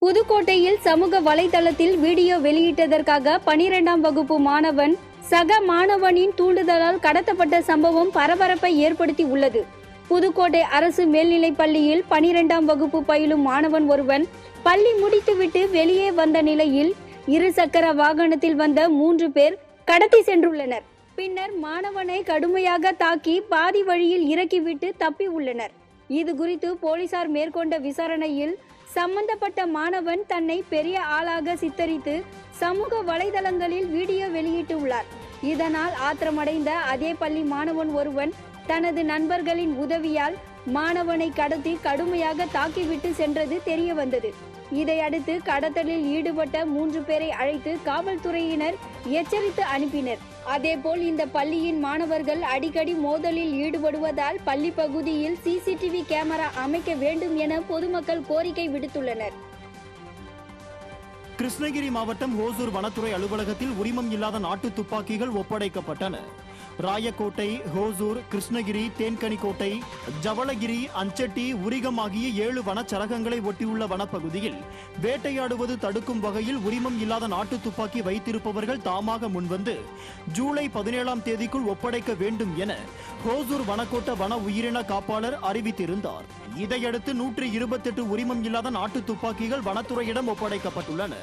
புதுக்கோட்டையில் சமூக வலைதளத்தில் வீடியோ வெளியிட்டதற்காக 12ஆம் வகுப்பு மாணவன் சக மாணவனின் தூண்டுதலால் கடத்தப்பட்ட சம்பவம் பரபரப்பை ஏற்படுத்தி உள்ளது. புதுக்கோட்டை அரசு மேல்நிலைப் பள்ளியில் 12ஆம் வகுப்பு பயிலும் மாணவன் ஒருவன் பள்ளி முடித்துவிட்டு வெளியே வந்த நிலையில் இருசக்கர வாகனத்தில் வந்த 3 பேர் கடத்தி சென்றுள்ளனர். பின்னர் மாணவனை கடுமையாக தாக்கி பாதி வழியில் இறக்கிவிட்டு தப்பி உள்ளனர். இது குறித்து போலீசார் மேற்கொண்ட விசாரணையில் சம்பந்தப்பட்ட மாணவன் தன்னை பெரிய ஆளாக சித்தரித்து சமூக வலைதளங்களில் வீடியோ வெளியிட்டுள்ளார். இதனால் ஆத்திரமடைந்த அதே பள்ளி மாணவன் ஒருவன் தனது நண்பர்களின் உதவியால் மாணவனை கடத்தி கடுமையாக தாக்கிவிட்டு சென்றது தெரிய வந்தது. இதையடுத்து கடத்தலில் ஈடுபட்ட 3 பேரை அழைத்து காவல்துறையினர் எச்சரித்து அனுப்பினர். அதேபோல் இந்த பள்ளியின் மாணவர்கள் அடிக்கடி மோதலில் ஈடுபடுவதால் பள்ளி பகுதியில் சிசிடிவி கேமரா அமைக்க வேண்டும் என பொதுமக்கள் கோரிக்கை விடுத்துள்ளனர். கிருஷ்ணகிரி மாவட்டம் ஹோசூர் வனத்துறை அலுவலகத்தில் உரிமம் இல்லாத நாட்டு துப்பாக்கிகள் ஒப்படைக்கப்பட்டன. ராயக்கோட்டை, ஹோசூர், கிருஷ்ணகிரி, தேன்கனிக்கோட்டை, ஜவளகிரி, அஞ்சட்டி, உரிகம் ஆகிய 7 வனச்சரகங்களை ஒட்டியுள்ள வனப்பகுதியில் வேட்டையாடுவது தடுக்கும் வகையில் உரிமம் இல்லாத நாட்டு துப்பாக்கி வைத்திருப்பவர்கள் தாமாக முன்வந்து ஜூலை 17ஆம் தேதிக்குள் ஒப்படைக்க வேண்டும் என ஹோசூர் வனக்கோட்ட வன உயிரின காப்பாளர் அறிவித்திருந்தார். இதையடுத்து 128 உரிமம் இல்லாத நாட்டு துப்பாக்கிகள் வனத்துறையிடம் ஒப்படைக்கப்பட்டுள்ளன.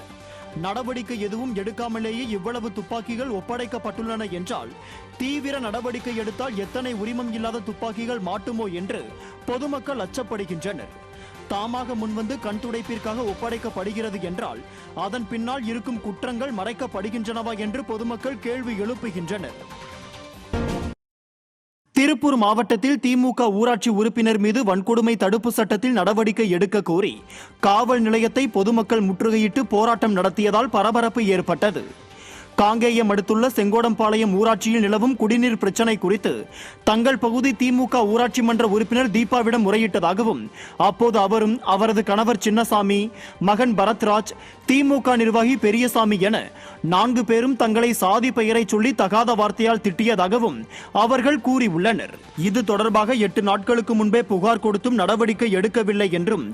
நடவடிக்கை எதுவும் எடுக்காமலேயே இவ்வளவு துப்பாக்கிகள் ஒப்படைக்கப்பட்டுள்ளன என்றால் தீவிர நடவடிக்கை எடுத்தால் எத்தனை உரிமம் இல்லாத துப்பாக்கிகள் மாட்டுமோ என்று பொதுமக்கள் அச்சப்படுகின்றனர். தாமாக முன்வந்து கண் துடைப்பிற்காக ஒப்படைக்கப்படுகிறது என்றால் அதன் பின்னால் இருக்கும் குற்றங்கள் மறைக்கப்படுகின்றனவா என்று பொதுமக்கள் கேள்வி எழுப்புகின்றனர். திருப்பூர் மாவட்டத்தில் திமுக ஊராட்சி உறுப்பினர் மீது வன்கொடுமை தடுப்பு சட்டத்தில் நடவடிக்கை எடுக்க கோரி காவல் நிலையத்தை பொதுமக்கள் முற்றுகையிட்டு போராட்டம் நடத்தியதால் பரபரப்பு ஏற்பட்டது. காங்கேயம் அடுத்துள்ள செங்கோடம்பாளையம் ஊராட்சியில் நிலவும் குடிநீர் பிரச்சினை குறித்து தங்கள் பகுதி திமுக ஊராட்சி மன்ற உறுப்பினர் தீபாவிடம் முறையிட்டதாகவும் அப்போது அவரும் அவரது கணவர் சின்னசாமி, மகன் பரத்ராஜ், திமுக நிர்வாகி பெரியசாமி என 4 பேரும் தங்களை சாதி பெயரை சொல்லி தகாத வார்த்தையால் திட்டியதாகவும் அவர்கள் கூறியுள்ளனர். இது தொடர்பாக 8 நாட்களுக்கு முன்பே புகார் கொடுத்தும் நடவடிக்கை எடுக்கவில்லை என்றும்,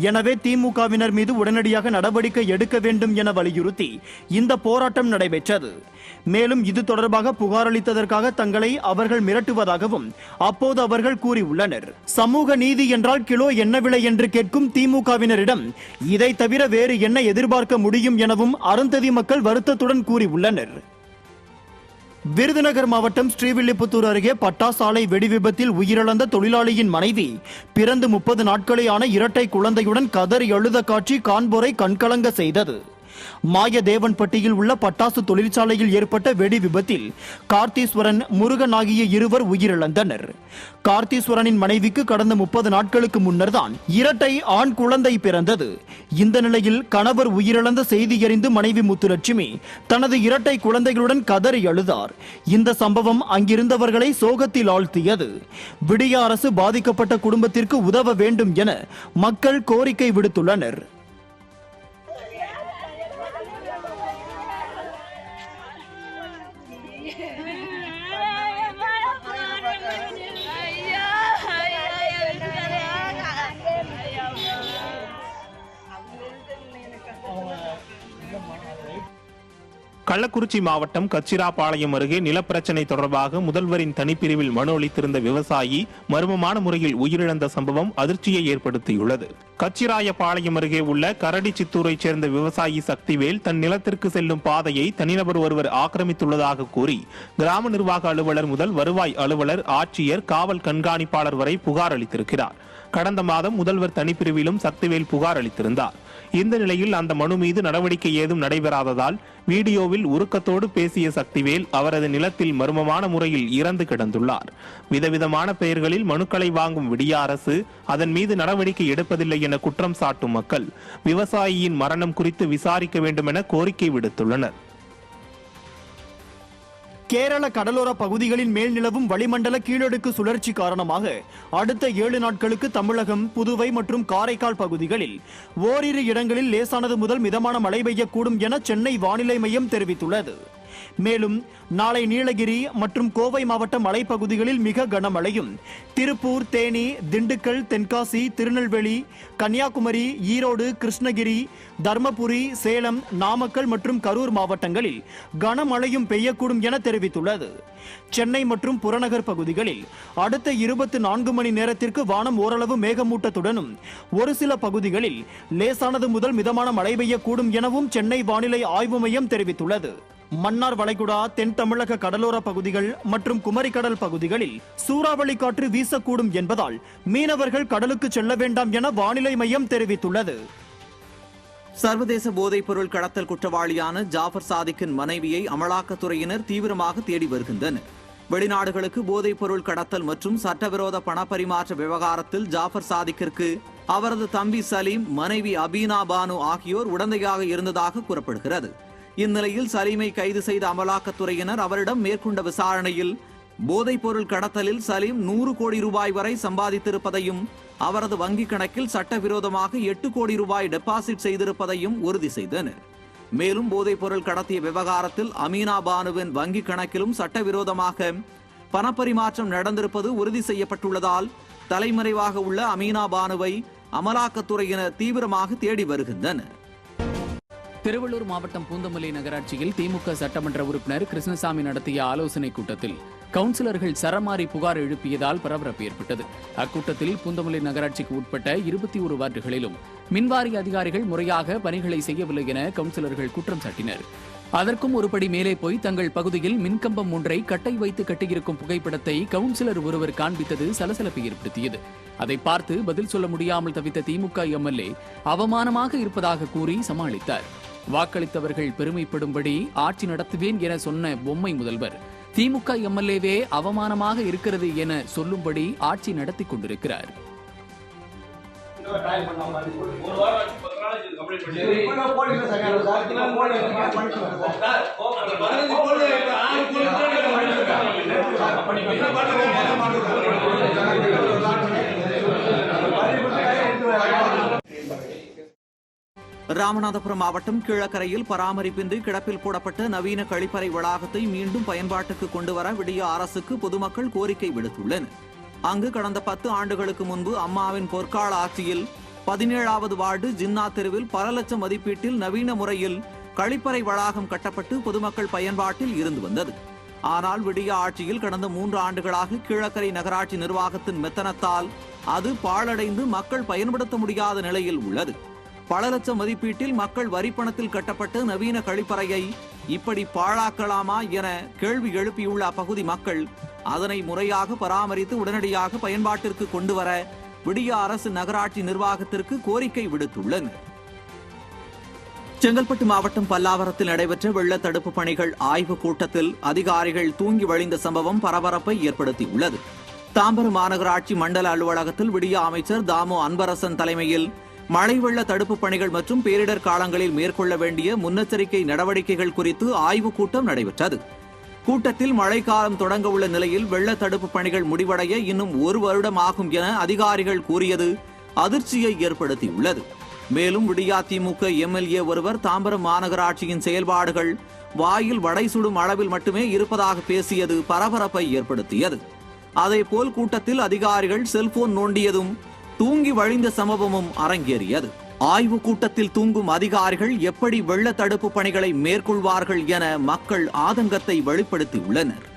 எனவே திமுகவினர் மீது உடனடியாக நடவடிக்கை எடுக்க வேண்டும் என வலியுறுத்தி இந்த போராட்டம் நடைபெற்றது. மேலும் இது தொடர்பாக புகார் அளித்ததற்காக தங்களை அவர்கள் மிரட்டுவதாகவும் அப்போது அவர்கள் கூறியுள்ளனர். சமூக நீதி என்றால் கிலோ என்ன விலை என்று கேட்கும் திமுகவினரிடம் இதை தவிர வேறு என்ன எதிர்பார்க்க முடியும் எனவும் அருந்ததி மக்கள் வருத்தத்துடன் கூறியுள்ளனர். விருதுநகர் மாவட்டம் ஸ்ரீவில்லிபுத்தூர் அருகே பட்டாசு ஆலை வெடி விபத்தில் உயிரிழந்த தொழிலாளியின் மனைவி பிறந்து 30 நாட்களே ஆன இரட்டை குழந்தையுடன் கதறி அழுத காட்சி காண்போரை கண்கலங்க செய்தது. மாயதேவன்பட்டியில் உள்ள பட்டாசு தொழிற்சாலையில் ஏற்பட்ட வெடி விபத்தில் கார்த்தீஸ்வரன், முருகன் ஆகிய இருவர் உயிரிழந்தனர். கார்த்தீஸ்வரனின் மனைவிக்கு கடந்த 30 நாட்களுக்கு முன்னர் தான் இரட்டை ஆண் குழந்தை பிறந்தது. இந்த நிலையில் கணவர் உயிரிழந்த செய்தி அறிந்து மனைவி முத்துலட்சுமி தனது இரட்டை குழந்தைகளுடன் கதறி அழுதார். இந்த சம்பவம் அங்கிருந்தவர்களை சோகத்தில் ஆழ்த்தியது. விடிய அரசு பாதிக்கப்பட்ட குடும்பத்திற்கு உதவ வேண்டும் என மக்கள் கோரிக்கை விடுத்துள்ளனர். கள்ளக்குறிச்சி மாவட்டம் கச்சிராபாளையம் அருகே நிலப்பிரச்சினை தொடர்பாக முதல்வரின் தனிப்பிரிவில் மனு அளித்திருந்த விவசாயி மர்மமான முறையில் உயிரிழந்த சம்பவம் அதிர்ச்சியை ஏற்படுத்தியுள்ளது. கச்சிராயபாளையம் அருகே உள்ள கரடி சித்தூரைச் சேர்ந்த விவசாயி சக்திவேல் தன் நிலத்திற்கு செல்லும் பாதையை தனிநபர் ஒருவர் ஆக்கிரமித்துள்ளதாக கூறி கிராம நிர்வாக அலுவலர் முதல் வருவாய் அலுவலர், ஆட்சியர், காவல் கண்காணிப்பாளர் வரை புகார் அளித்திருக்கிறார். கடந்த மாதம் முதல்வர் தனிப்பிரிவிலும் சக்திவேல் புகார் அளித்திருந்தார். இந்த நிலையில் அந்த மனு மீது நடவடிக்கை ஏதும் நடைபெறாததால் வீடியோவில் உருக்கத்தோடு பேசிய சக்திவேல் அவரது நிலத்தில் மர்மமான முறையில் இறந்து கிடந்துள்ளார். விதவிதமான பெயர்களில் மனுக்களை வாங்கும் விடிய அரசு அதன் மீது நடவடிக்கை எடுப்பதில்லை என குற்றம் சாட்டும் மக்கள் விவசாயியின் மரணம் குறித்து விசாரிக்க வேண்டும் என கோரிக்கை விடுத்துள்ளனர். கேரள கடலோர பகுதிகளின் மேல் நிலவும் வளிமண்டல கீழடுக்கு சுழற்சி காரணமாக அடுத்த 7 நாட்களுக்கு தமிழகம், புதுவை மற்றும் காரைக்கால் பகுதிகளில் ஓரிரு இடங்களில் லேசானது முதல் மிதமான மழை பெய்யக்கூடும் என சென்னை வானிலை மையம் தெரிவித்துள்ளது. மேலும் நாளை நீலகிரி மற்றும் கோவை மாவட்ட மலைப்பகுதிகளில் மிக கனமழையும், திருப்பூர், தேனி, திண்டுக்கல், தென்காசி, திருநெல்வேலி, கன்னியாகுமரி, ஈரோடு, கிருஷ்ணகிரி, தர்மபுரி, சேலம், நாமக்கல் மற்றும் கரூர் மாவட்டங்களில் கனமழையும் பெய்யக்கூடும் என தெரிவித்துள்ளது. சென்னை மற்றும் புறநகர் பகுதிகளில் அடுத்த 24 மணி நேரத்திற்கு வானம் ஓரளவு மேகமூட்டத்துடனும் ஒரு சில பகுதிகளில் லேசானது முதல் மிதமான மழை பெய்யக்கூடும் எனவும் சென்னை வானிலை ஆய்வு மையம் தெரிவித்துள்ளது. மன்னார் வளைகுடா, தென் தமிழக கடலோர பகுதிகள் மற்றும் குமரிக்கடல் பகுதிகளில் சூறாவளி காற்று வீசக்கூடும் என்பதால் மீனவர்கள் கடலுக்கு செல்ல வேண்டாம் என வானிலை மையம் தெரிவித்துள்ளது. சர்வதேச போதைப்பொருள் கடத்தல் குற்றவாளியான ஜாஃபர் சாதிக்கின் மனைவியை அமலாக்கத்துறையினர் தீவிரமாக தேடி வருகின்றனர். வெளிநாடுகளுக்கு போதைப்பொருள் கடத்தல் மற்றும் சட்டவிரோத பணப்பரிமாற்ற விவகாரத்தில் ஜாஃபர் சாதிக்கிற்கு அவரது தம்பி சலீம், மனைவி அபீனா பானு ஆகியோர் உடந்தையாக இருந்ததாக கூறப்படுகிறது. இந்நிலையில் சலீமை கைது செய்த அமலாக்கத்துறையினர் அவரிடம் மேற்கொண்ட விசாரணையில் போதைப்பொருள் கடத்தலில் சலீம் 100 கோடி ரூபாய் வரை சம்பாதித்திருப்பதையும் அவரது வங்கிக் கணக்கில் சட்டவிரோதமாக 8 கோடி ரூபாய் டெபாசிட் செய்திருப்பதையும் உறுதி செய்தனர். மேலும் போதைப்பொருள் கடத்திய விவகாரத்தில் அமீனா பானுவின் வங்கிக் கணக்கிலும் சட்டவிரோதமாக பணப்பரிமாற்றம் நடந்திருப்பது உறுதி செய்யப்பட்டுள்ளதால் தலைமறைவாக உள்ள அமீனா பானுவை அமலாக்கத்துறையினர் தீவிரமாக தேடி வருகின்றனர். திருவள்ளூர் மாவட்டம் பூந்தமல்லி நகராட்சியில் திமுக சட்டமன்ற உறுப்பினர் கிருஷ்ணசாமி நடத்திய ஆலோசனைக் கூட்டத்தில் கவுன்சிலர்கள் சரமாரி புகார் எழுப்பியதால் பரபரப்பு ஏற்பட்டது. அக்கூட்டத்தில் பூந்தமல்லி நகராட்சிக்கு உட்பட்ட 21 வார்டுகளிலும் மின்வாரிய அதிகாரிகள் முறையாக பணிகளை செய்யவில்லை என கவுன்சிலர்கள் குற்றம் சாட்டினர். அதற்கும் ஒருபடி மேலே போய் தங்கள் பகுதியில் மின்கம்பம் ஒன்றை கட்டை வைத்து கட்டியிருக்கும் புகைப்படத்தை கவுன்சிலர் ஒருவர் காண்பித்தது சலசலப்பை ஏற்படுத்தியது. அதை பார்த்து பதில் சொல்ல முடியாமல் தவித்த திமுக எம்எல்ஏ அவமானமாக இருப்பதாக கூறி சமாளித்தார். வாக்களித்தவர்கள் பெருமைப்படும்படி ஆட்சி நடத்துவேன் என சொன்ன பொம்மை முதல்வர் திமுக எம்எல்ஏவே அவமானமாக இருக்கிறது என சொல்லும்படி ஆட்சி நடத்தி கொண்டிருக்கிறார். ராமநாதபுரம் மாவட்டம் கீழக்கரையில் பராமரிப்பின்றி கிடப்பில் போடப்பட்ட நவீன கழிப்பறை வளாகத்தை மீண்டும் பயன்பாட்டுக்கு கொண்டுவர விடிய அரசுக்கு பொதுமக்கள் கோரிக்கை விடுத்துள்ளனர். அங்கு கடந்த 10 ஆண்டுகளுக்கு முன்பு அம்மாவின் பொற்கால ஆட்சியில் 17வது வார்டு ஜின்னா தெருவில் பல லட்சம் மதிப்பீட்டில் நவீன முறையில் கழிப்பறை வளாகம் கட்டப்பட்டு பொதுமக்கள் பயன்பாட்டில் இருந்து வந்தது. ஆனால் விடிய ஆட்சியில் கடந்த 3 ஆண்டுகளாக கீழக்கரை நகராட்சி நிர்வாகத்தின் மெத்தனத்தால் அது பாழடைந்து மக்கள் பயன்படுத்த முடியாத நிலையில் உள்ளது. பல லட்சம் மதிப்பீட்டில் மக்கள் வரிப்பணத்தில் கட்டப்பட்ட நவீன கழிப்பறையை இப்படி பாழாக்கலாமா என கேள்வி எழுப்பியுள்ள அப்பகுதி மக்கள் அதனை முறையாக பராமரித்து உடனடியாக பயன்பாட்டிற்கு கொண்டுவர விடிய அரசு நகராட்சி நிர்வாகத்திற்கு கோரிக்கை விடுத்துள்ளனர். செங்கல்பட்டு மாவட்டம் பல்லாவரத்தில் நடைபெற்ற வெள்ள தடுப்பு பணிகள் ஆய்வுக் கூட்டத்தில் அதிகாரிகள் தூங்கி வழிந்த சம்பவம் பரபரப்பை ஏற்படுத்தியுள்ளது. தாம்பரம் மாநகராட்சி மண்டல அலுவலகத்தில் விடிய அமைச்சர் தாமு அன்பரசன் தலைமையில் மழை வெள்ள தடுப்பு பணிகள் மற்றும் பேரிடர் காலங்களில் மேற்கொள்ள வேண்டிய முன்னெச்சரிக்கை நடவடிக்கைகள் குறித்து ஆய்வுக் கூட்டம் நடைபெற்றது. கூட்டத்தில் மழைக்காலம் தொடங்க உள்ள நிலையில் வெள்ள தடுப்பு பணிகள் முடிவடைய இன்னும் 1 வருடம் ஆகும் என அதிகாரிகள் கூறியது அதிர்ச்சியை ஏற்படுத்தியுள்ளது. மேலும் விடியா திமுக எம்எல்ஏ ஒருவர் தாம்பரம் மாநகராட்சியின் செயல்பாடுகள் வாயில் வடை சுடும் அளவில் மட்டுமே இருப்பதாக பேசியது பரபரப்பை ஏற்படுத்தியது. அதேபோல் கூட்டத்தில் அதிகாரிகள் செல்போன் நோண்டியதும் தூங்கி வழிந்த சம்பவமும் அரங்கேறியது. ஆய்வுக் கூட்டத்தில் தூங்கும் அதிகாரிகள் எப்படி வெள்ள தடுப்பு பணிகளை மேற்கொள்வார்கள் என மக்கள் ஆதங்கத்தை வெளிப்படுத்தியுள்ளனர்.